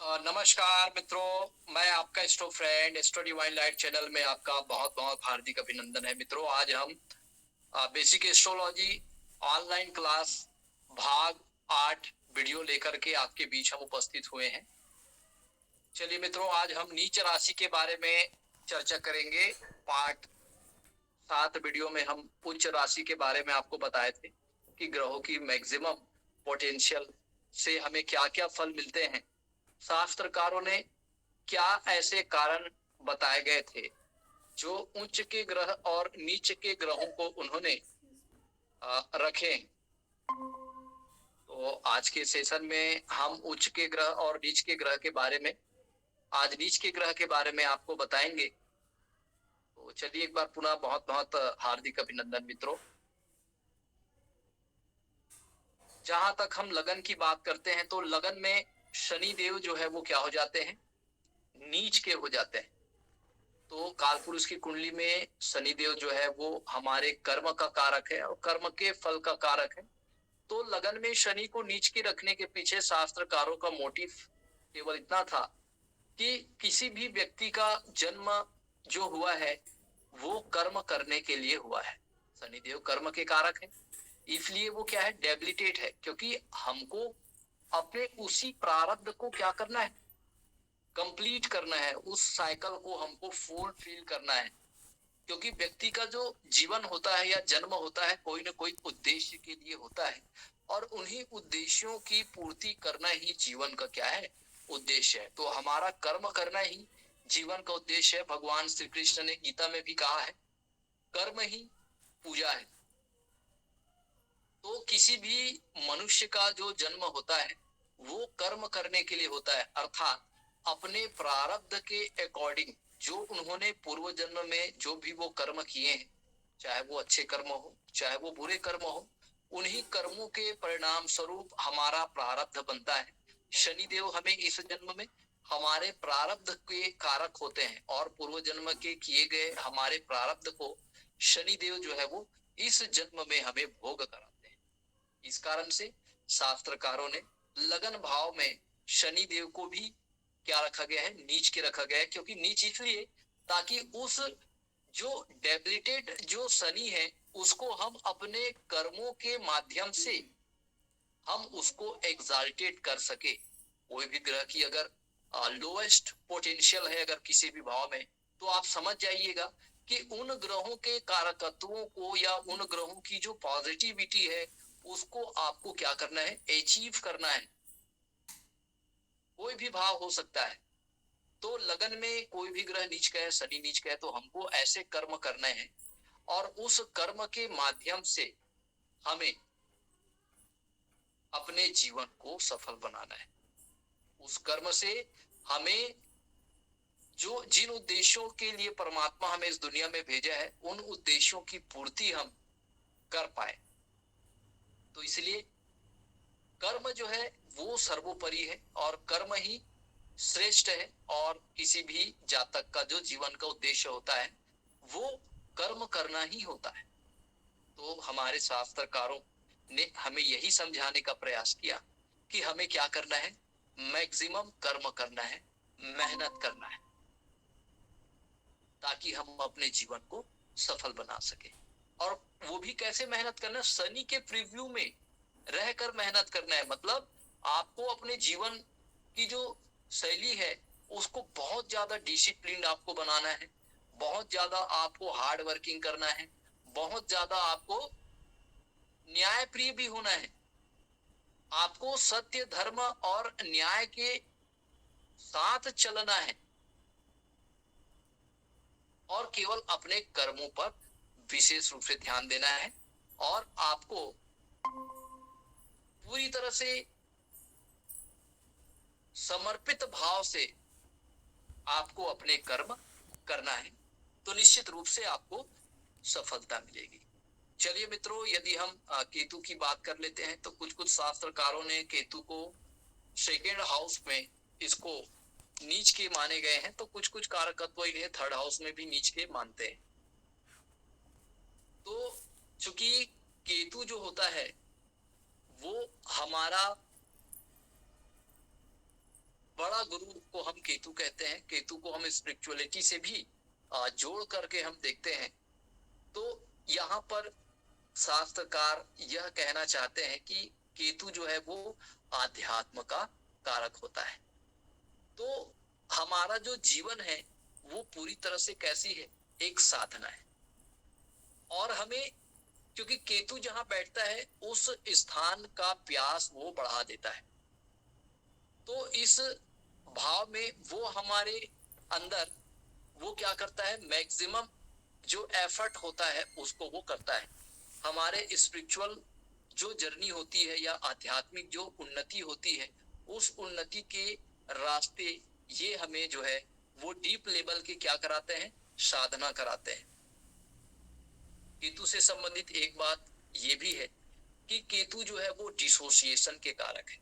नमस्कार मित्रों, मैं आपका astro friend astro divine light channel में आपका बहुत बहुत हार्दिक अभिनंदन है। मित्रों, आज हम बेसिक एस्ट्रोलॉजी ऑनलाइन क्लास भाग 8 वीडियो लेकर के आपके बीच हम उपस्थित हुए हैं। चलिए मित्रों, आज हम नीच राशि के बारे में चर्चा करेंगे। पार्ट 7 वीडियो में हम उच्च राशि के बारे में आपको बताए थे कि ग्रहों की मैक्सिमम पोटेंशियल से हमें क्या क्या फल मिलते हैं। शास्त्रकारों ने क्या ऐसे कारण बताए गए थे जो उच्च के ग्रह और नीच के ग्रहों को उन्होंने रखे। तो आज के सेशन में हम उच्च के ग्रह और नीच के ग्रह के बारे में, आज नीच के ग्रह के बारे में आपको बताएंगे। तो चलिए एक बार पुनः बहुत बहुत हार्दिक अभिनंदन मित्रों। जहां तक हम लगन की बात करते हैं तो लगन में शनि देव जो है वो क्या हो जाते हैं, नीच के हो जाते हैं। तो कालपुरुष की कुंडली में शनिदेव जो है वो हमारे कर्म का कारक है और कर्म के फल का कारक है। तो लगन में शनि को नीच के रखने के पीछे शास्त्रकारों का मोटिव केवल इतना था कि किसी भी व्यक्ति का जन्म जो हुआ है वो कर्म करने के लिए हुआ है। शनिदेव कर्म के कारक है, इसलिए वो क्या है, डेबिलिटेट है, क्योंकि हमको अपने उसी प्रारब्ध को क्या करना है, कंप्लीट करना है। उस साइकिल को हमको फुलफिल करना है, क्योंकि व्यक्ति का जो जीवन होता है या जन्म होता है कोई ना कोई उद्देश्य के लिए होता है, और उन्हीं उद्देश्यों की पूर्ति करना ही जीवन का क्या है, उद्देश्य है। तो हमारा कर्म करना ही जीवन का उद्देश्य है। भगवान श्री कृष्ण ने गीता में भी कहा है, कर्म ही पूजा है। तो किसी भी मनुष्य का जो जन्म होता है वो कर्म करने के लिए होता है, अर्थात अपने प्रारब्ध के अकॉर्डिंग जो उन्होंने पूर्व जन्म में जो भी वो कर्म किए हैं, चाहे वो अच्छे कर्म हो चाहे वो बुरे कर्म हो, उन्हीं कर्मों के परिणाम स्वरूप हमारा प्रारब्ध बनता है। शनिदेव हमें इस जन्म में हमारे प्रारब्ध के कारक होते हैं, और पूर्व जन्म के किए गए हमारे प्रारब्ध को शनिदेव जो है वो इस जन्म में हमें भोग कराते हैं। इस कारण से शास्त्रकारों ने लगन भाव में शनि देव को भी क्या रखा गया है, नीच के रखा गया है। क्योंकि नीच इसलिए ताकि उस जो डेबिलिटेड जो शनि है उसको हम अपने कर्मों के माध्यम से हम उसको एग्जाल्टेड कर सके। कोई भी ग्रह की अगर लोएस्ट पोटेंशियल है अगर किसी भी भाव में, तो आप समझ जाइएगा कि उन ग्रहों के कारकत्वों को या उन ग्रहों की जो पॉजिटिविटी है उसको आपको क्या करना है, अचीव करना है। कोई भी भाव हो सकता है। तो लगन में कोई भी ग्रह नीच का है, शनि नीच का है, तो हमको ऐसे कर्म करने हैं और उस कर्म के माध्यम से हमें अपने जीवन को सफल बनाना है। उस कर्म से हमें जो जिन उद्देश्यों के लिए परमात्मा हमें इस दुनिया में भेजा है उन उद्देश्यों की पूर्ति हम कर पाए। तो इसलिए कर्म जो है वो सर्वोपरि है और कर्म ही श्रेष्ठ है। और किसी भी जातक का जो जीवन का उद्देश्य होता है वो कर्म करना ही होता है। तो हमारे शास्त्रकारों ने हमें यही समझाने का प्रयास किया कि हमें क्या करना है, मैक्सिमम कर्म करना है, मेहनत करना है, ताकि हम अपने जीवन को सफल बना सके। और वो भी कैसे मेहनत करना है, शनि के प्रीव्यू में रहकर मेहनत करना है। मतलब आपको अपने जीवन की जो शैली है उसको बहुत ज्यादा डिसिप्लिन आपको बनाना है, बहुत ज्यादा आपको हार्ड वर्किंग करना है, बहुत ज्यादा आपको न्याय प्रिय भी होना है। आपको सत्य धर्म और न्याय के साथ चलना है और केवल अपने कर्मों पर विशेष रूप से ध्यान देना है। और आपको पूरी तरह से समर्पित भाव से आपको अपने कर्म करना है, तो निश्चित रूप से आपको सफलता मिलेगी। चलिए मित्रों, यदि हम केतु की बात कर लेते हैं तो कुछ कुछ शास्त्रकारों ने केतु को सेकेंड हाउस में इसको नीच के माने गए हैं, तो कुछ कुछ कारकत्व इन्हें थर्ड हाउस में भी नीच के मानते हैं। तो चूंकि केतु जो होता है वो हमारा बड़ा गुरु को हम केतु कहते हैं। केतु को हम स्पिरिचुअलिटी से भी जोड़ करके हम देखते हैं। तो यहाँ पर शास्त्रकार यह कहना चाहते हैं कि केतु जो है वो आध्यात्म का कारक होता है। तो हमारा जो जीवन है वो पूरी तरह से कैसी है, एक साधना है। और हमें, क्योंकि केतु जहां बैठता है उस स्थान का प्यास वो बढ़ा देता है, तो इस भाव में वो हमारे अंदर वो क्या करता है, मैक्सिमम जो एफर्ट होता है उसको वो करता है। हमारे स्पिरिचुअल जो जर्नी होती है या आध्यात्मिक जो उन्नति होती है, उस उन्नति के रास्ते ये हमें जो है वो डीप लेवल के क्या कराते हैं, साधना कराते हैं। केतु से संबंधित एक बात ये भी है कि केतु जो है वो डिसोसिएशन के कारक है।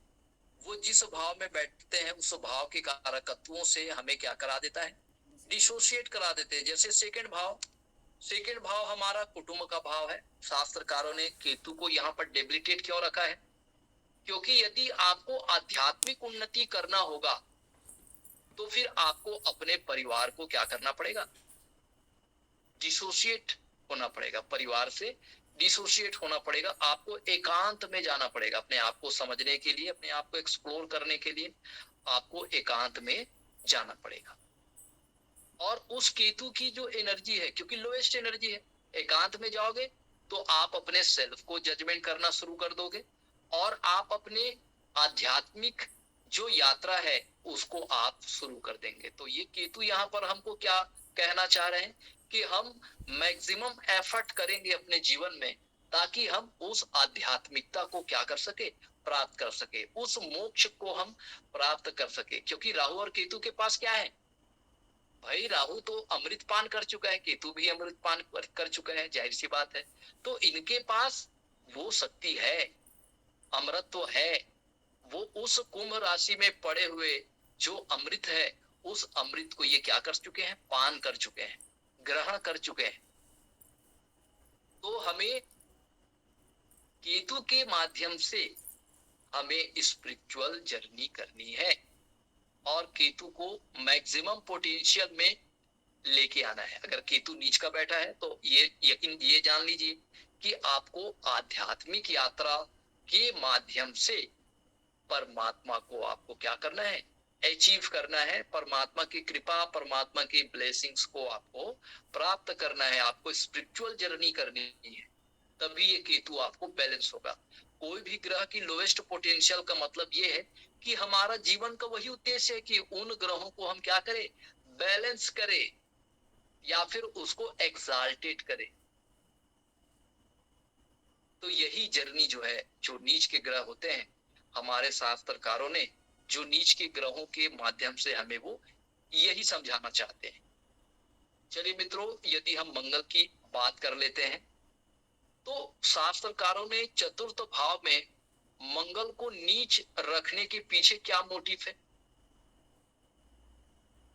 वो जिस भाव में बैठते हैं उस भाव के कारकत्वों से हमें क्या करा देता है, डिसोसिएट करा देते हैं। जैसे सेकंड भाव हमारा कुटुंब का भाव है। शास्त्रकारों ने केतु को यहाँ पर डेबिलिटेट क्यों रखा है, क्योंकि यदि आपको आध्यात्मिक उन्नति करना होगा तो फिर आपको अपने परिवार को क्या करना पड़ेगा, डिसोसिएट होना पड़ेगा। परिवार से डिसोसिएट होना पड़ेगा। आपको एकांत में जाना पड़ेगा अपने आप को समझने के लिए, अपने आप को एक्सप्लोर करने के लिए आपको एकांत में जाना पड़ेगा। और उस केतु की जो एनर्जी है, क्योंकि लोएस्ट एनर्जी है, एकांत में जाओगे तो आप अपने सेल्फ को जजमेंट करना शुरू कर दोगे और आप अपने आध्यात्मिक जो यात्रा है उसको आप शुरू कर देंगे। तो ये केतु यहाँ पर हमको क्या कहना चाह रहे हैं कि हम मैक्सिमम एफर्ट करेंगे अपने जीवन में ताकि हम उस आध्यात्मिकता को क्या कर सके, प्राप्त कर सके, उस मोक्ष को हम प्राप्त कर सके। क्योंकि राहु और केतु के पास क्या है भाई, राहु तो अमृत पान कर चुका है, केतु भी अमृत पान कर चुका है, जाहिर सी बात है। तो इनके पास वो शक्ति है, अमृत तो है। वो उस कुंभ राशि में पड़े हुए जो अमृत है उस अमृत को ये क्या कर चुके हैं, पान कर चुके हैं, ग्रहण कर चुके हैं। तो हमें केतु के माध्यम से हमें स्पिरिचुअल जर्नी करनी है और केतु को मैक्सिमम पोटेंशियल में लेके आना है। अगर केतु नीच का बैठा है तो ये जान लीजिए कि आपको आध्यात्मिक यात्रा के माध्यम से परमात्मा को आपको क्या करना है, अचीव करना है। परमात्मा की कृपा, परमात्मा की ब्लेसिंग्स को आपको प्राप्त करना है, आपको स्पिरिचुअल जर्नी करनी है, तभी ये केतु आपको बैलेंस होगा। कोई भी ग्रह की लोएस्ट पोटेंशियल का मतलब ये है कि हमारा जीवन का वही उद्देश्य है कि उन ग्रहों को हम क्या करें, बैलेंस करें या फिर उसको एक्साल्टेट करें। तो यही जर्नी जो है, जो नीच के ग्रह होते हैं, हमारे शास्त्रकारों ने जो नीच के ग्रहों के माध्यम से हमें वो यही समझाना चाहते हैं। चलिए मित्रों, यदि हम मंगल की बात कर लेते हैं तो शास्त्रकारों ने चतुर्थ भाव में मंगल को नीच रखने के पीछे क्या मोटिव है,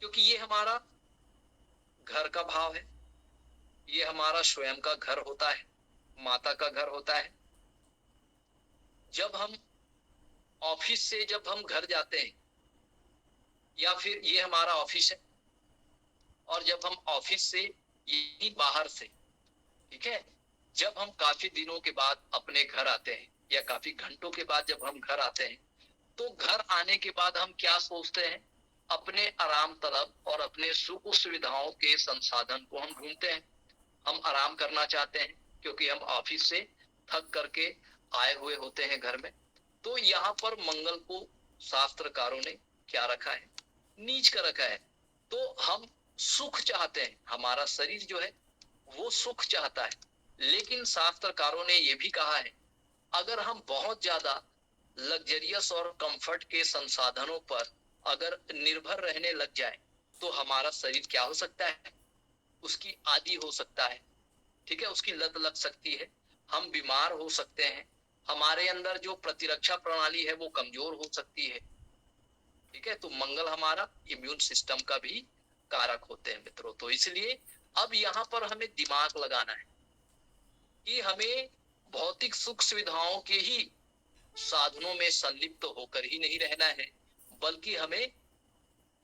क्योंकि ये हमारा घर का भाव है, ये हमारा स्वयं का घर होता है, माता का घर होता है। जब हम ऑफिस से जब हम घर जाते हैं, या फिर ये हमारा ऑफिस है, और जब हम ऑफिस से यही बाहर से, ठीक है, जब हम काफी दिनों के बाद अपने घर आते हैं या काफी घंटों के बाद जब हम घर आते हैं, तो घर आने के बाद हम क्या सोचते हैं, अपने आराम तलब और अपने सुख सुविधाओं के संसाधन को हम ढूंढते हैं। हम आराम करना चाहते हैं क्योंकि हम ऑफिस से थक करके आए हुए होते हैं घर में। तो यहाँ पर मंगल को शास्त्रकारों ने क्या रखा है, नीच का रखा है। तो हम सुख चाहते हैं, हमारा शरीर जो है वो सुख चाहता है, लेकिन शास्त्रकारों ने ये भी कहा है अगर हम बहुत ज्यादा लग्जरियस और कंफर्ट के संसाधनों पर अगर निर्भर रहने लग जाए तो हमारा शरीर क्या हो सकता है, उसकी आदी हो सकता है, ठीक है, उसकी लत लग सकती है, हम बीमार हो सकते हैं, हमारे अंदर जो प्रतिरक्षा प्रणाली है वो कमजोर हो सकती है, ठीक है। तो मंगल हमारा इम्यून सिस्टम का भी कारक होते हैं मित्रों। तो इसलिए अब यहाँ पर हमें दिमाग लगाना है कि हमें भौतिक सुख सुविधाओं के ही साधनों में संलिप्त होकर ही नहीं रहना है, बल्कि हमें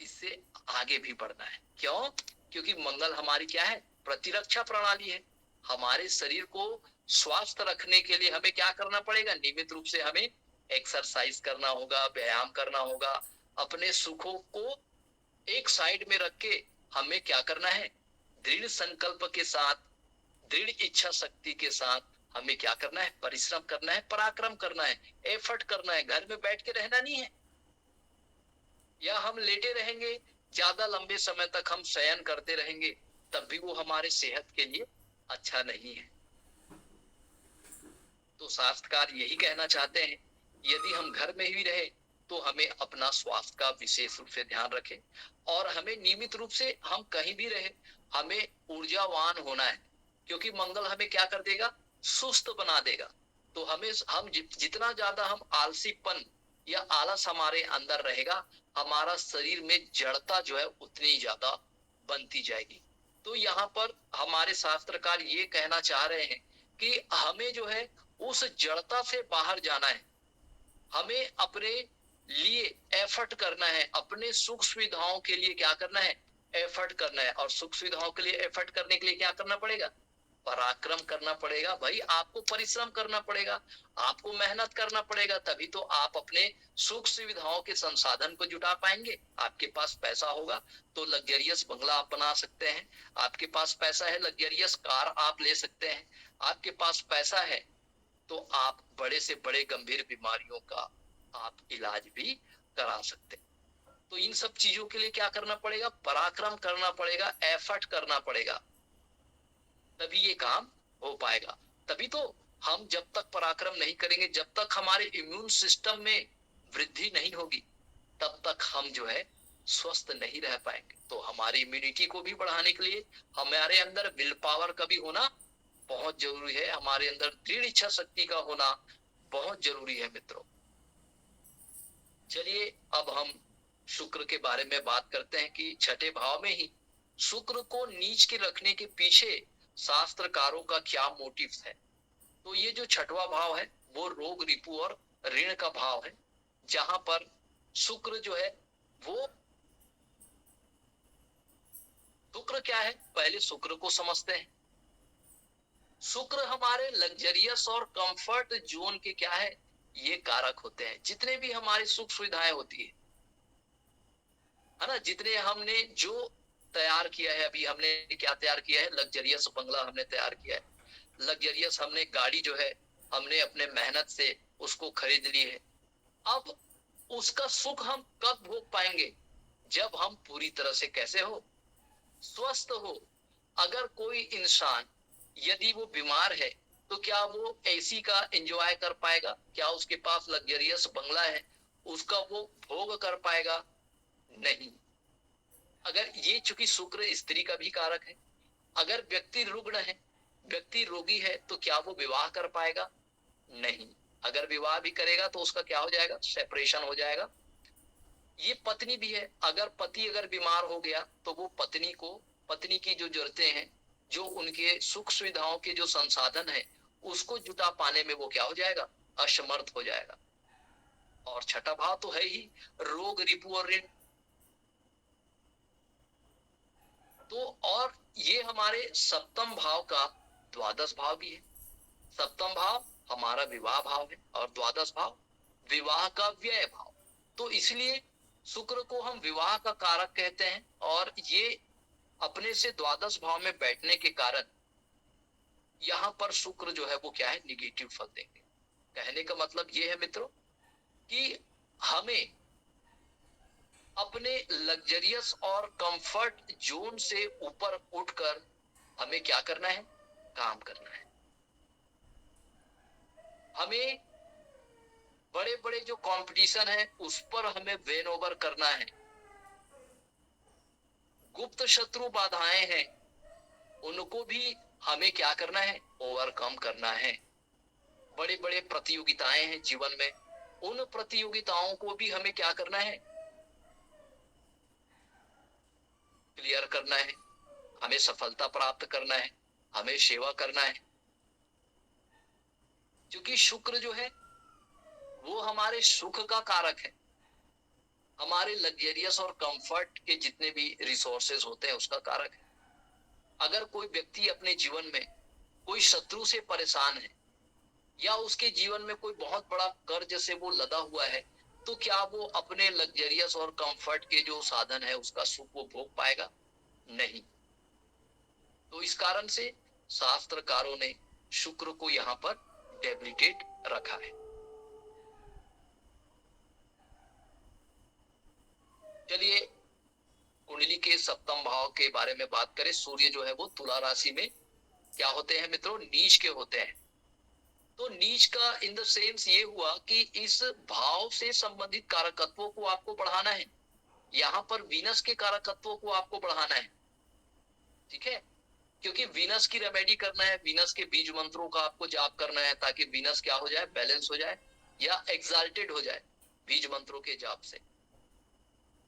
इससे आगे भी बढ़ना है। क्यों? क्योंकि मंगल हमारी क्या है? प्रतिरक्षा प्रणाली है। हमारे शरीर को स्वस्थ रखने के लिए हमें क्या करना पड़ेगा? नियमित रूप से हमें एक्सरसाइज करना होगा, व्यायाम करना होगा। अपने सुखों को एक साइड में रख के हमें क्या करना है? दृढ़ संकल्प के साथ, दृढ़ इच्छा शक्ति के साथ हमें क्या करना है? परिश्रम करना है, पराक्रम करना है, एफर्ट करना है। घर में बैठ के रहना नहीं है, या हम लेटे रहेंगे, ज्यादा लंबे समय तक हम शयन करते रहेंगे, तब भी वो हमारे सेहत के लिए अच्छा नहीं है। तो शास्त्रकार यही कहना चाहते हैं, यदि हम घर में ही रहे तो हमें अपना स्वास्थ्य का विशेष रूप से ध्यान रखें, और हमें नियमित रूप से, हम कहीं भी रहे, हमें ऊर्जावान होना है। क्योंकि मंगल हमें क्या कर देगा? सुस्त बना देगा। तो हमें, हम जितना ज्यादा हम आलसीपन या आलस हमारे अंदर रहेगा, हमारा शरीर में जड़ता जो है उतनी ज्यादा बनती जाएगी। तो यहाँ पर हमारे शास्त्रकार ये कहना चाह रहे हैं कि हमें जो है उस जड़ता से बाहर जाना है। हमें अपने लिए एफर्ट करना है, अपने सुख सुविधाओं के लिए क्या करना है? एफर्ट करना है। और सुख सुविधाओं के लिए एफर्ट करने के लिए क्या करना पड़ेगा? पराक्रम करना पड़ेगा। भाई आपको परिश्रम करना पड़ेगा, आपको मेहनत करना पड़ेगा, तभी तो आप अपने सुख सुविधाओं के संसाधन को जुटा पाएंगे। आपके पास पैसा होगा तो लग्जरियस बंगला आप बना सकते हैं, आपके पास पैसा है, लग्जरियस कार आप ले सकते हैं, आपके पास पैसा है तो आप बड़े से बड़े गंभीर बीमारियों का आप इलाज भी करा सकते हैं। तो इन सब चीजों के लिए क्या करना पड़ेगा? पराक्रम करना पड़ेगा, एफर्ट करना पड़ेगा, तभी ये काम हो पाएगा। तभी तो हम जब तक पराक्रम नहीं करेंगे, जब तक हमारे इम्यून सिस्टम में वृद्धि नहीं होगी, तब तक हम जो है स्वस्थ नहीं रह पाएंगे। तो हमारी इम्यूनिटी को भी बढ़ाने के लिए हमारे अंदर विल पावर का भी होना बहुत जरूरी है, हमारे अंदर दृढ़ इच्छा शक्ति का होना बहुत जरूरी है मित्रों। चलिए अब हम शुक्र के बारे में बात करते हैं कि छठे भाव में ही शुक्र को नीच के रखने के पीछे शास्त्रकारों का क्या मोटिव है। तो ये जो छठवां भाव है वो रोग, रिपु और ऋण का भाव है, जहां पर शुक्र जो है वो, शुक्र क्या है? पहले शुक्र को समझते हैं। शुक्र हमारे लग्जरियस और कंफर्ट जोन के क्या है? ये कारक होते हैं। जितने भी हमारी सुख सुविधाएं होती है ना, जितने हमने जो तैयार किया है, अभी हमने क्या तैयार किया है? लग्जरियस बंगला हमने तैयार किया है, लग्जरियस हमने गाड़ी जो है हमने अपने मेहनत से उसको खरीद ली है। अब उसका सुख हम कब भोग पाएंगे? जब हम पूरी तरह से कैसे हो? स्वस्थ हो। अगर कोई इंसान यदि वो बीमार है तो क्या वो एसी का एंजॉय कर पाएगा? क्या उसके पास लग्जरियस बंगला है, उसका वो भोग कर पाएगा? नहीं। अगर ये, चूंकि शुक्र स्त्री का भी कारक है, अगर व्यक्ति रुग्ण है, व्यक्ति रोगी है, तो क्या वो विवाह कर पाएगा? नहीं। अगर विवाह भी करेगा तो उसका क्या हो जाएगा? सेपरेशन हो जाएगा। ये पत्नी भी है, अगर पति अगर बीमार हो गया तो वो पत्नी को, पत्नी की जो जरूरतें हैं, जो उनके सुख सुविधाओं के जो संसाधन है, उसको जुटा पाने में वो क्या हो जाएगा? असमर्थ हो जाएगा। और छठा भाव तो है ही रोग, रिपु और ऋण। तो और ये हमारे सप्तम भाव का द्वादश भाव भी है। सप्तम भाव हमारा विवाह भाव है और द्वादश भाव विवाह का व्यय भाव। तो इसलिए शुक्र को हम विवाह का कारक कहते हैं, और ये अपने से द्वादश भाव में बैठने के कारण यहाँ पर शुक्र जो है वो क्या है? निगेटिव फल देंगे। कहने का मतलब ये है मित्रों कि हमें अपने लग्जरियस और कंफर्ट जोन से ऊपर उठकर हमें क्या करना है? काम करना है। हमें बड़े बड़े जो कंपटीशन है उस पर हमें वेन ओवर करना है। गुप्त शत्रु बाधाएं हैं, उनको भी हमें क्या करना है? ओवरकम करना है। बड़े बड़े प्रतियोगिताएं हैं जीवन में, उन प्रतियोगिताओं को भी हमें क्या करना है? क्लियर करना है। हमें सफलता प्राप्त करना है, हमें सेवा करना है। क्योंकि शुक्र जो है वो हमारे सुख का कारक है, हमारे लग्जरियस और कंफर्ट के जितने भी रिसोर्सेज होते हैं उसका कारक है। अगर कोई व्यक्ति अपने जीवन में कोई शत्रु से परेशान है या उसके जीवन में कोई बहुत बड़ा कर्ज से वो लदा हुआ है, तो क्या वो अपने लग्जरियस और कंफर्ट के जो साधन है उसका सुख वो भोग पाएगा? नहीं। तो इस कारण से शास्त्रकारों ने शुक्र को यहाँ पर डेबिलिटेट रखा है। चलिए कुंडली के सप्तम भाव के बारे में बात करें। सूर्य जो है वो तुला राशि में क्या होते हैं मित्रों? नीच के होते हैं। तो नीच का इन द सेंस ये हुआ कि इस भाव से संबंधित कारकत्वों को आपको बढ़ाना है। यहाँ पर वीनस के कारकत्वों को आपको बढ़ाना है, ठीक है? क्योंकि वीनस की रेमेडी करना है, वीनस के बीज मंत्रों का आपको जाप करना है ताकि वीनस क्या हो जाए? बैलेंस हो जाए या एक्साल्टेड हो जाए बीज मंत्रों के जाप से।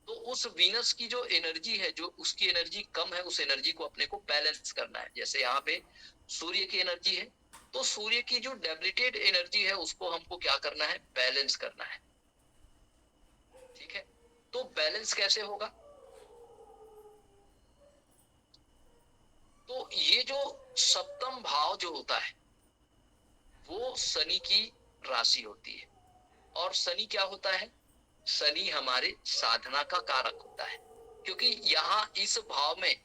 तो उस वीनस की जो एनर्जी है, जो उसकी एनर्जी कम है, उस एनर्जी को अपने को बैलेंस करना है। जैसे यहाँ पे सूर्य की एनर्जी है, तो सूर्य की जो डेबिलिटेड एनर्जी है उसको हमको क्या करना है? बैलेंस करना है, ठीक है? तो बैलेंस कैसे होगा? तो ये जो सप्तम भाव जो होता है वो शनि की राशि होती है। और शनि क्या होता है? शनि हमारे साधना का कारक होता है, क्योंकि यहाँ इस भाव में,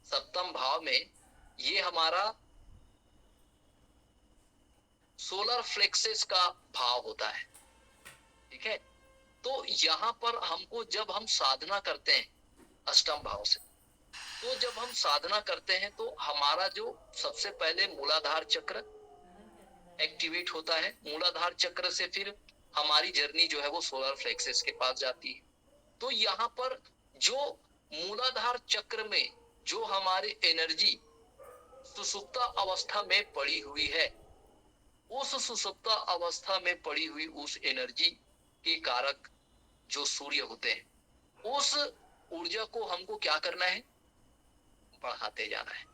सप्तम भाव में, ये हमारा सोलर फ्लेक्सेस का भाव होता है, ठीक है? तो यहाँ पर हमको जब हम साधना करते हैं अष्टम भाव से, तो जब हम साधना करते हैं तो हमारा जो सबसे पहले मूलाधार चक्र एक्टिवेट होता है। मूलाधार चक्र से फिर हमारी जर्नी जो है वो सोलर फ्लेक्सेस के पास जाती है। तो यहाँ पर जो मूलाधार चक्र में जो हमारे एनर्जी सुसुप्ता अवस्था में पड़ी हुई है, उस सुसुप्ता अवस्था में पड़ी हुई उस एनर्जी के कारक जो सूर्य होते हैं, उस ऊर्जा को हमको क्या करना है? बढ़ाते जाना है।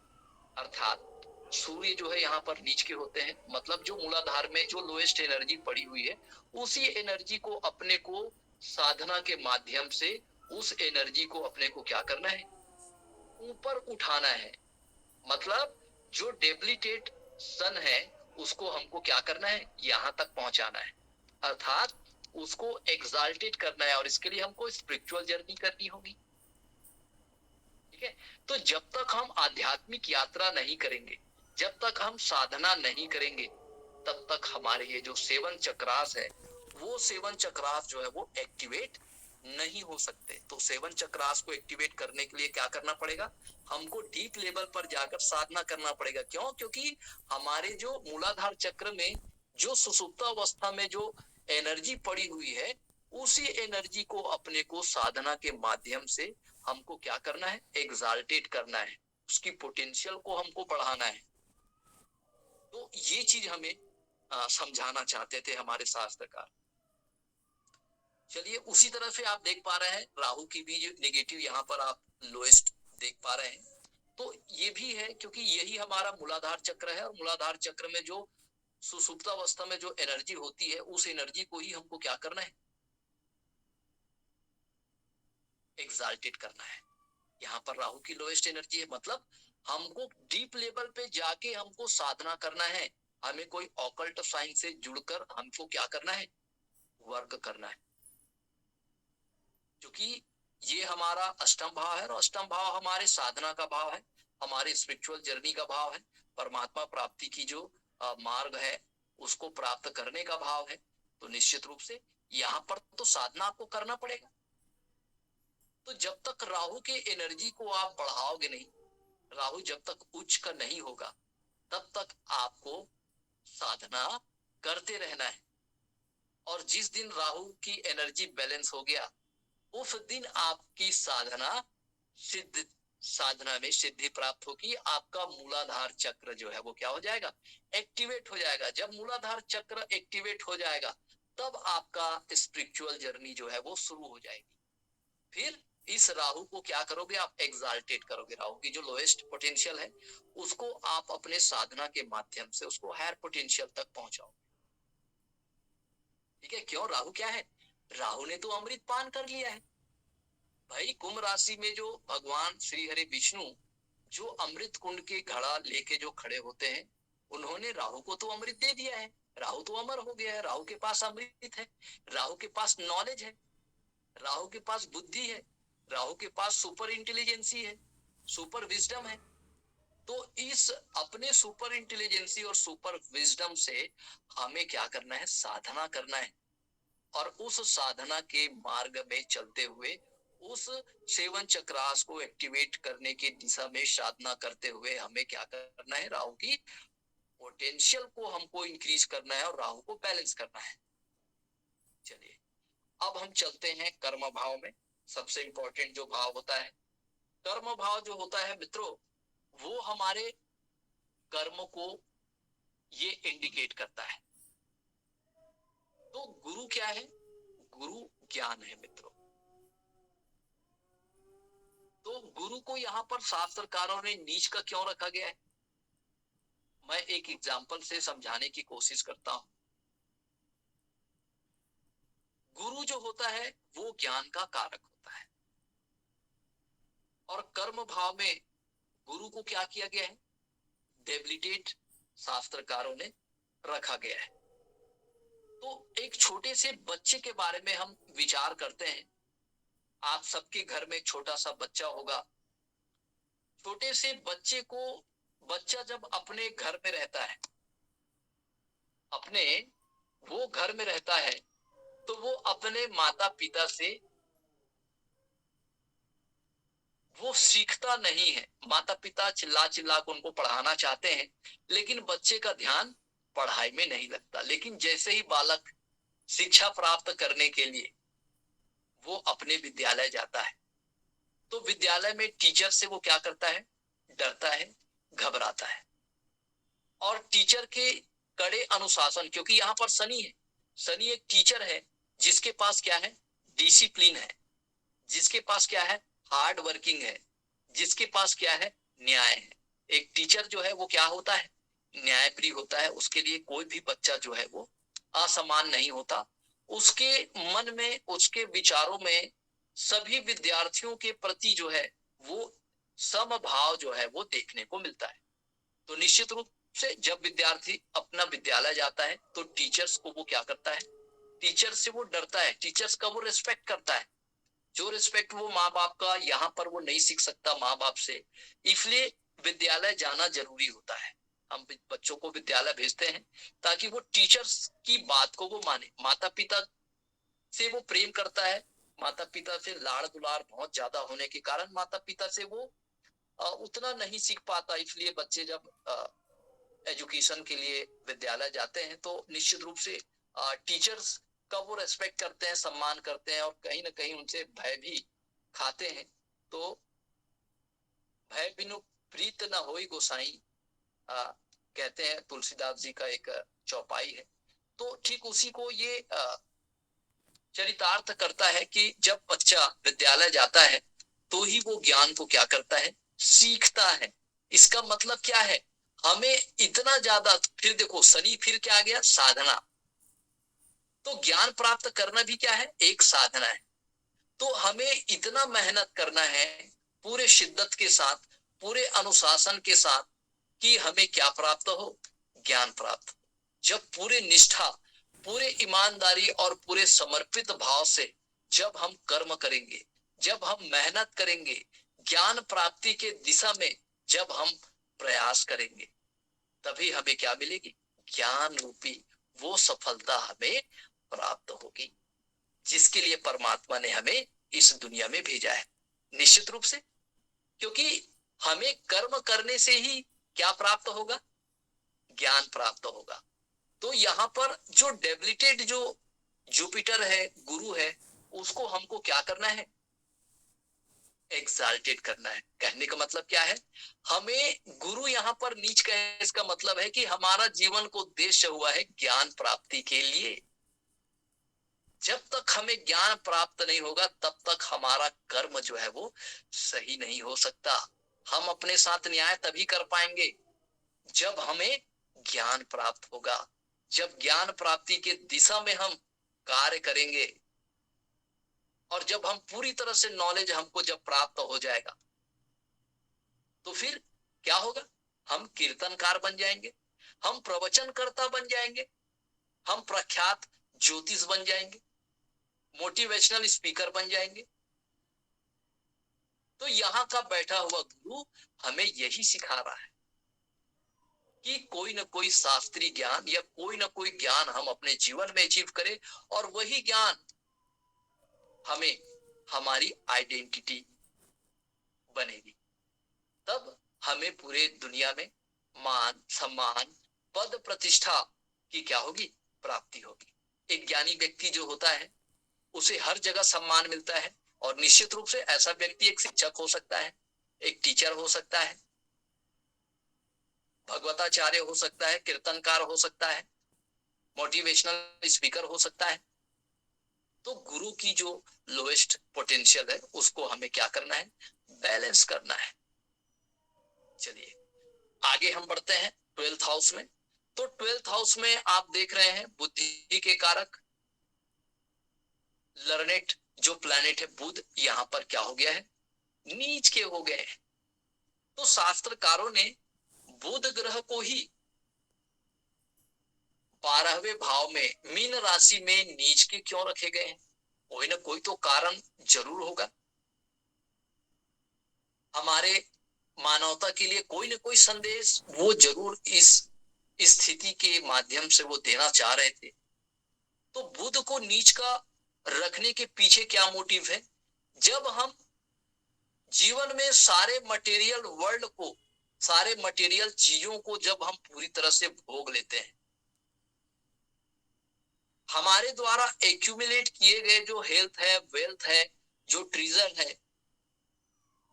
अर्थात सूर्य जो है यहाँ पर नीच के होते हैं, मतलब जो मूलाधार में जो लोएस्ट एनर्जी पड़ी हुई है, उसी एनर्जी को अपने को साधना के माध्यम से उस एनर्जी को अपने को क्या करना है? ऊपर उठाना है। मतलब जो डेबिलिटेट सन है उसको हमको क्या करना है? यहाँ तक पहुंचाना है, अर्थात उसको एक्साल्टेट करना है। और इसके लिए हमको स्पिरिचुअल जर्नी करनी होगी, ठीक है? तो जब तक हम आध्यात्मिक यात्रा नहीं करेंगे, जब तक हम साधना नहीं करेंगे, तब तक हमारे ये जो सेवन चक्रास है, वो सेवन चक्रास जो है वो एक्टिवेट नहीं हो सकते। तो सेवन चक्रास को एक्टिवेट करने के लिए क्या करना पड़ेगा? हमको डीप लेवल पर जाकर साधना करना पड़ेगा। क्यों? क्योंकि हमारे जो मूलाधार चक्र में जो सुसुप्ता अवस्था में जो एनर्जी पड़ी हुई है, उसी एनर्जी को अपने को साधना के माध्यम से हमको क्या करना है? एग्जाल्टेट करना है, उसकी पोटेंशियल को हमको बढ़ाना है। तो ये चीज हमें समझाना चाहते थे हमारे शास्त्रकार। चलिए उसी तरह से आप देख पा रहे हैं राहु की भी जो नेगेटिव यहाँ पर आप लोएस्ट देख पा रहे हैं। तो ये भी है क्योंकि यही हमारा मूलाधार चक्र है, और मूलाधार चक्र में जो सुसुप्तावस्था में जो एनर्जी होती है, उस एनर्जी को ही हमको क्या करना है? एग्जाल्टेट करना है। यहाँ पर राहु की लोएस्ट एनर्जी है, मतलब हमको डीप लेवल पे जाके हमको साधना करना है। हमें कोई ऑकल्ट साइंस से जुड़कर हमको क्या करना है? वर्क करना है। क्योंकि ये हमारा अष्टम भाव है, और अष्टम भाव हमारे साधना का भाव है, हमारे स्पिरिचुअल जर्नी का भाव है, परमात्मा प्राप्ति की जो मार्ग है उसको प्राप्त करने का भाव है। तो निश्चित रूप से यहाँ पर तो साधना आपको करना पड़ेगा। तो जब तक राहु के एनर्जी को आप बढ़ाओगे नहीं, राहु जब तक उच्च का नहीं होगा, तब तक आपको साधना करते रहना है। और जिस दिन राहु की एनर्जी बैलेंस हो गया, उस दिन आपकी साधना सिद्ध, साधना में सिद्धि प्राप्त होगी। आपका मूलाधार चक्र जो है वो क्या हो जाएगा? एक्टिवेट हो जाएगा। जब मूलाधार चक्र एक्टिवेट हो जाएगा, तब आपका स्पिरिचुअल जर्नी जो है वो शुरू हो जाएगी। फिर इस राहु को क्या करोगे? आप एग्जाल्टेट करोगे। राहु की जो लोएस्ट पोटेंशियल है उसको आप अपने साधना के माध्यम से उसको हायर पोटेंशियल तक पहुंचाओ, ठीक है? क्यों? राहु क्या है? राहु ने तो अमृत पान कर लिया है। भाई कुंभ राशि में जो भगवान श्री हरि विष्णु जो अमृत कुंड के घड़ा लेके जो खड़े होते हैं, उन्होंने राहु को तो अमृत दे दिया है। राहु तो अमर हो गया है, राहु के पास अमृत है, राहु के पास नॉलेज है, राहु के पास बुद्धि है, राहु के पास सुपर इंटेलिजेंसी है, सुपर विजडम है। तो इस अपने सुपर इंटेलिजेंसी और सुपर विजडम से हमें क्या करना है, साधना करना है। और उस साधना के मार्ग में चलते हुए उस सेवन चक्रास को एक्टिवेट करने की दिशा में साधना करते हुए हमें क्या करना है, राहु की पोटेंशियल को हमको इंक्रीज करना है और राहु को बैलेंस करना है। चलिए अब हम चलते हैं कर्म भाव में। सबसे इंपॉर्टेंट जो भाव होता है कर्म भाव जो होता है मित्रों, वो हमारे कर्म को ये इंडिकेट करता है। तो गुरु क्या है, गुरु ज्ञान है मित्रों। तो गुरु को यहाँ पर शास्त्रकारों ने नीच का क्यों रखा गया है, मैं एक एग्जाम्पल से समझाने की कोशिश करता हूं। गुरु जो होता है वो ज्ञान का कारक होता है, और कर्म भाव में गुरु को क्या किया गया है, डेबिलिटेट शास्त्रकारों ने रखा गया है। तो एक छोटे से बच्चे के बारे में हम विचार करते हैं। आप सबके घर में एक छोटा सा बच्चा होगा। छोटे से बच्चे को, बच्चा जब अपने घर में रहता है, अपने वो घर में रहता है, तो वो अपने माता पिता से वो सीखता नहीं है। माता पिता चिल्ला चिल्ला कर उनको पढ़ाना चाहते हैं, लेकिन बच्चे का ध्यान पढ़ाई में नहीं लगता। लेकिन जैसे ही बालक शिक्षा प्राप्त करने के लिए वो अपने विद्यालय जाता है, तो विद्यालय में टीचर से वो क्या करता है, डरता है, घबराता है। और टीचर के कड़े अनुशासन, क्योंकि यहाँ पर शनि है, शनि एक टीचर है जिसके पास क्या है, डिसिप्लिन है, जिसके पास क्या है, हार्ड वर्किंग है, जिसके पास क्या है, न्याय है। एक टीचर जो है वो क्या होता है, न्यायप्रिय होता है। उसके लिए कोई भी बच्चा जो है वो असमान नहीं होता। उसके मन में, उसके विचारों में सभी विद्यार्थियों के प्रति जो है वो समभाव जो है वो देखने को मिलता है। तो निश्चित रूप से जब विद्यार्थी अपना विद्यालय जाता है तो टीचर्स को वो क्या करता है, टीचर से वो डरता है, टीचर्स का वो रिस्पेक्ट करता है। जो रिस्पेक्ट वो माँ बाप का यहाँ पर वो नहीं सीख सकता माँ बाप से। इसलिए विद्यालय जाना जरूरी होता है। हम बच्चों को विद्यालय भेजते हैं ताकि वो टीचर्स की बात को वो माने। माता पिता से वो प्रेम करता है, माता पिता से लाड़ दुलार बहुत ज्यादा होने के कारण माता पिता से वो उतना नहीं सीख पाता। इसलिए बच्चे जब एजुकेशन के लिए विद्यालय जाते हैं तो निश्चित रूप से टीचर्स का वो रेस्पेक्ट करते हैं, सम्मान करते हैं, और कहीं ना कहीं उनसे भय भी खाते हैं। तो भय बिनु प्रीत न होई गोसाई कहते हैं, तुलसीदास जी का एक चौपाई है। तो ठीक उसी को ये चरितार्थ करता है कि जब बच्चा विद्यालय जाता है तो ही वो ज्ञान को क्या करता है, सीखता है। इसका मतलब क्या है, हमें इतना ज्यादा, फिर देखो शनि फिर क्या आ गया, साधना। तो ज्ञान प्राप्त करना भी क्या है, एक साधना है। तो हमें इतना मेहनत करना है पूरे शिद्दत के साथ, पूरे अनुशासन के साथ, कि हमें क्या प्राप्त हो, ज्ञान प्राप्त। जब पूरे निष्ठा, पूरे ईमानदारी और पूरे समर्पित भाव से जब हम कर्म करेंगे, जब हम मेहनत करेंगे, ज्ञान प्राप्ति के दिशा में जब हम प्रयास करेंगे, तभी हमें क्या मिलेगी, ज्ञान रूपी वो सफलता हमें प्राप्त होगी, जिसके लिए परमात्मा ने हमें इस दुनिया में भेजा है। निश्चित रूप से, क्योंकि हमें कर्म करने से ही क्या प्राप्त होगा, ज्ञान प्राप्त होगा। तो यहाँ पर जो डेबिलिटेड जो जुपिटर है, गुरु है, उसको हमको क्या करना है, एक्साल्टेड करना है। कहने का मतलब क्या है, हमें गुरु यहाँ पर नीच कहे, इसका मतलब है कि हमारा जीवन को उद्देश्य हुआ है ज्ञान प्राप्ति के लिए। जब तक हमें ज्ञान प्राप्त नहीं होगा तब तक हमारा कर्म जो है वो सही नहीं हो सकता। हम अपने साथ न्याय तभी कर पाएंगे जब हमें ज्ञान प्राप्त होगा। जब ज्ञान प्राप्ति के दिशा में हम कार्य करेंगे, और जब हम पूरी तरह से नॉलेज हमको जब प्राप्त हो जाएगा तो फिर क्या होगा, हम कीर्तनकार बन जाएंगे, हम प्रवचनकर्ता बन जाएंगे, हम प्रख्यात ज्योतिष बन जाएंगे, मोटिवेशनल स्पीकर बन जाएंगे। तो यहाँ का बैठा हुआ गुरु हमें यही सिखा रहा है कि कोई ना कोई शास्त्रीय ज्ञान या कोई ना कोई ज्ञान हम अपने जीवन में अचीव करें, और वही ज्ञान हमें हमारी आइडेंटिटी बनेगी। तब हमें पूरे दुनिया में मान सम्मान पद प्रतिष्ठा की क्या होगी, प्राप्ति होगी। एक ज्ञानी व्यक्ति जो होता है उसे हर जगह सम्मान मिलता है, और निश्चित रूप से ऐसा व्यक्ति एक शिक्षक हो सकता है, एक टीचर हो सकता है, भगवताचार्य हो सकता है, कीर्तनकार हो सकता है, मोटिवेशनल स्पीकर हो सकता है। तो गुरु की जो लोएस्ट पोटेंशियल है उसको हमें क्या करना है, बैलेंस करना है। चलिए आगे हम बढ़ते हैं 12th हाउस में। तो 12th हाउस में आप देख रहे हैं बुद्धि के कारक लर्नेट जो प्लैनेट है बुध, यहां पर क्या हो गया है, नीच के हो गए हैं। तो शास्त्रकारों ने बुध ग्रह को ही 12वें भाव में मीन राशि में नीच के क्यों रखे गए हैं, कोई ना कोई तो कारण जरूर होगा। हमारे मानवता के लिए कोई ना कोई संदेश वो जरूर इस स्थिति के माध्यम से वो देना चाह रहे थे। तो बुध को नीच का रखने के पीछे क्या मोटिव है, जब हम जीवन में सारे मटेरियल वर्ल्ड को, सारे मटेरियल चीजों को जब हम पूरी तरह से भोग लेते हैं, हमारे द्वारा एक्यूमुलेट किए गए जो हेल्थ है, वेल्थ है, जो ट्रीजर है,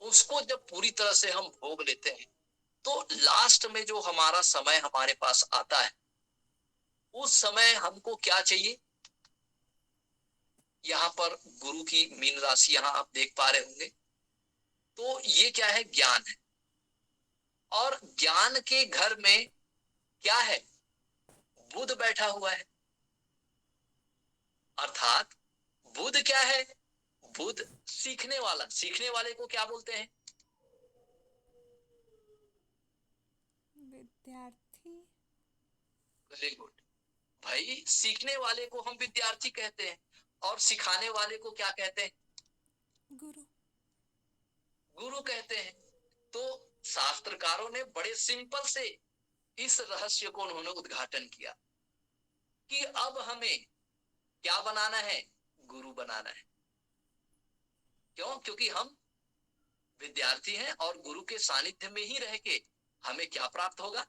उसको जब पूरी तरह से हम भोग लेते हैं, तो लास्ट में जो हमारा समय हमारे पास आता है, उस समय हमको क्या चाहिए। यहाँ पर गुरु की मीन राशि यहाँ आप देख पा रहे होंगे। तो ये क्या है, ज्ञान है, और ज्ञान के घर में क्या है, बुध बैठा हुआ है। अर्थात बुध क्या है, बुध सीखने वाला, सीखने वाले को क्या बोलते हैं, विद्यार्थी। वेरी गुड भाई, सीखने वाले को हम विद्यार्थी कहते हैं, और सिखाने वाले को क्या कहते हैं, गुरु। गुरु कहते हैं। तो शास्त्रकारों ने बड़े सिंपल से इस रहस्य को उन्होंने उद्घाटन किया कि अब हमें क्या बनाना है, गुरु बनाना है। क्यों, क्योंकि हम विद्यार्थी हैं, और गुरु के सानिध्य में ही रह के हमें क्या प्राप्त होगा,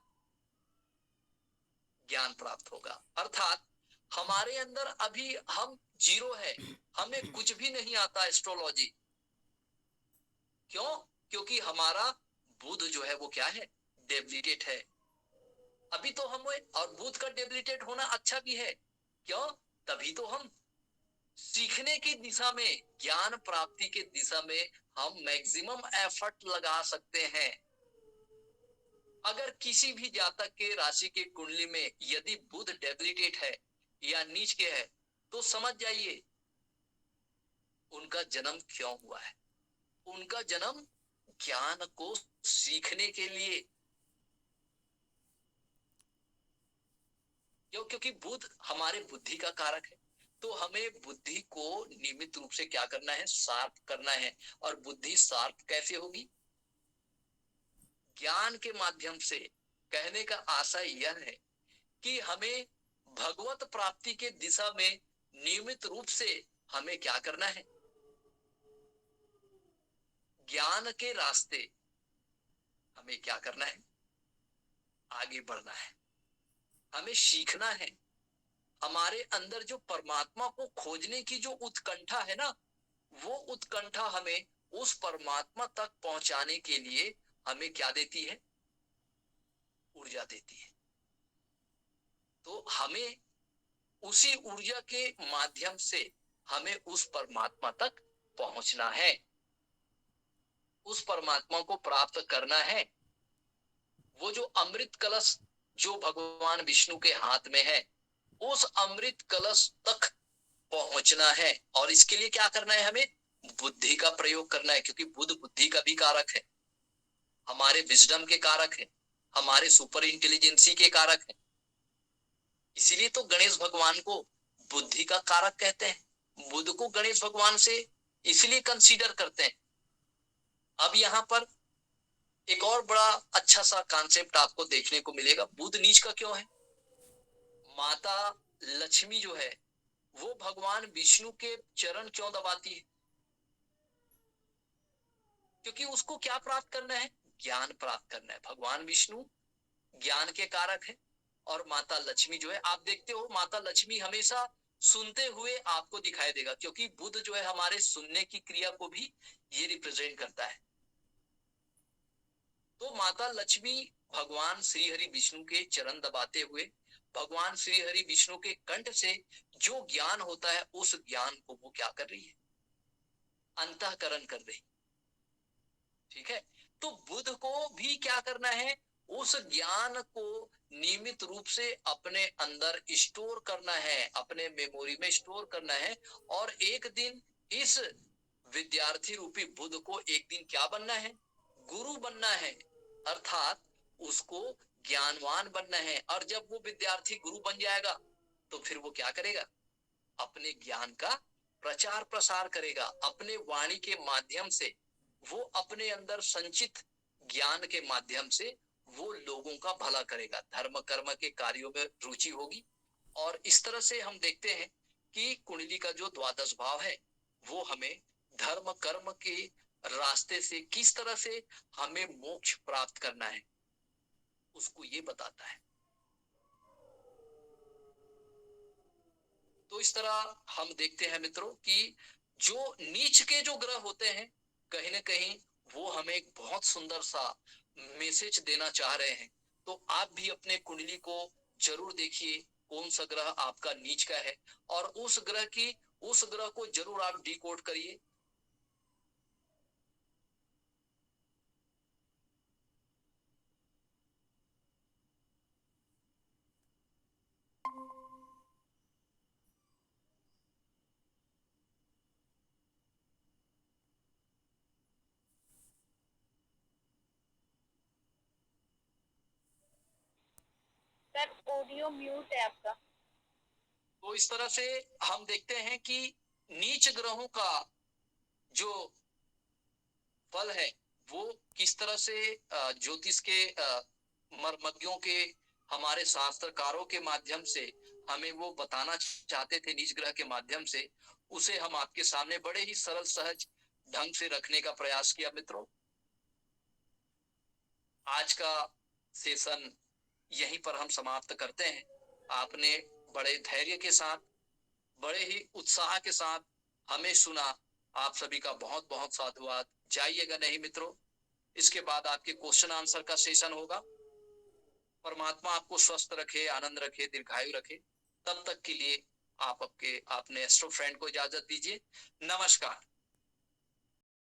ज्ञान प्राप्त होगा। अर्थात हमारे अंदर अभी हम जीरो है, हमें कुछ भी नहीं आता एस्ट्रोलॉजी। क्यों, क्योंकि हमारा बुध जो है वो क्या है, डेबिलिटेट है अभी तो हम। और बुध का डेबिलिटेट होना अच्छा भी है, क्यों, तभी तो हम सीखने की दिशा में, ज्ञान प्राप्ति की दिशा में हम मैक्सिमम एफर्ट लगा सकते हैं। अगर किसी भी जातक के राशि के कुंडली में यदि बुध डेबिलिटेट है या नीच के है, तो समझ जाइए उनका जन्म क्यों हुआ है। उनका जन्म ज्ञान को सीखने के लिए, क्यों, क्योंकि बुध हमारे बुद्धि का कारक है। तो हमें बुद्धि को नियमित रूप से क्या करना है, शार्प करना है। और बुद्धि शार्प कैसे होगी, ज्ञान के माध्यम से। कहने का आशय यह है कि हमें भगवत प्राप्ति के दिशा में नियमित रूप से हमें क्या करना है, ज्ञान के रास्ते हमें क्या करना है, आगे बढ़ना है, हमें सीखना है। हमारे अंदर जो परमात्मा को खोजने की जो उत्कंठा है ना, वो उत्कंठा हमें उस परमात्मा तक पहुंचाने के लिए हमें क्या देती है, ऊर्जा देती है। तो हमें उसी ऊर्जा के माध्यम से हमें उस परमात्मा तक पहुंचना है, उस परमात्मा को प्राप्त करना है। वो जो अमृत कलश जो भगवान विष्णु के हाथ में है, उस अमृत कलश तक पहुंचना है। और इसके लिए क्या करना है, हमें बुद्धि का प्रयोग करना है, क्योंकि बुध बुद्धि का भी कारक है, हमारे विजडम के कारक है, हमारे सुपर इंटेलिजेंसी के कारक है। इसीलिए तो गणेश भगवान को बुद्धि का कारक कहते हैं, बुध को गणेश भगवान से इसलिए कंसीडर करते हैं। अब यहाँ पर एक और बड़ा अच्छा सा कॉन्सेप्ट आपको देखने को मिलेगा, बुध नीच का क्यों है। माता लक्ष्मी जो है वो भगवान विष्णु के चरण क्यों दबाती है, क्योंकि उसको क्या प्राप्त करना है, ज्ञान प्राप्त करना है। भगवान विष्णु ज्ञान के कारक है, और माता लक्ष्मी जो है, आप देखते हो माता लक्ष्मी हमेशा सुनते हुए आपको दिखाई देगा, क्योंकि बुध जो है हमारे सुनने की क्रिया को भी ये रिप्रेजेंट करता है। तो माता लक्ष्मी भगवान श्री हरि विष्णु के चरण दबाते हुए भगवान श्री हरि विष्णु के कंठ से जो ज्ञान होता है उस ज्ञान को वो क्या कर रही है, अंतःकरण कर रही। ठीक है, तो बुध को भी क्या करना है, उस ज्ञान को नियमित रूप से अपने अंदर स्टोर करना है, अपने मेमोरी में स्टोर करना है। और एक दिन इस विद्यार्थी रूपी बुध को एक दिन क्या बनना है, गुरु बनना है, अर्थात उसको ज्ञानवान बनना है। और जब वो विद्यार्थी गुरु बन जाएगा तो फिर वो क्या करेगा, अपने ज्ञान का प्रचार प्रसार करेगा, अपने वाणी के माध्यम से वो अपने अंदर संचित ज्ञान के माध्यम से वो लोगों का भला करेगा, धर्म कर्म के कार्यों में रुचि होगी। और इस तरह से हम देखते हैं कि कुंडली का जो द्वादश भाव है वो हमें धर्म कर्म के रास्ते से किस तरह से हमें मोक्ष प्राप्त करना है उसको ये बताता है। तो इस तरह हम देखते हैं मित्रों कि जो नीच के जो ग्रह होते हैं कहीं ना कहीं वो हमें एक बहुत सुंदर सा मैसेज देना चाह रहे हैं। तो आप भी अपने कुंडली को जरूर देखिए कौन सा ग्रह आपका नीच का है, और उस ग्रह को जरूर आप डिकोड करिए। सर ऑडियो म्यूट है आपका। तो इस तरह से हम देखते हैं कि नीच ग्रहों का जो फल है वो किस तरह से ज्योतिष के मर्मज्ञों के, हमारे शास्त्रकारों के माध्यम से हमें वो बताना चाहते थे नीच ग्रह के माध्यम से, उसे हम आपके सामने बड़े ही सरल सहज ढंग से रखने का प्रयास किया। मित्रों, आज का सेशन यहीं पर हम समाप्त करते हैं। आपने बड़े धैर्य के साथ, बड़े ही उत्साह के साथ हमें सुना, आप सभी का बहुत बहुत साधुवाद। जाइएगा नहीं मित्रों, इसके बाद आपके क्वेश्चन आंसर का सेशन होगा। परमात्मा आपको स्वस्थ रखे, आनंद रखे, दीर्घायु रखे। तब तक के लिए आप अपने एस्ट्रो फ्रेंड को इजाजत दीजिए। नमस्कार।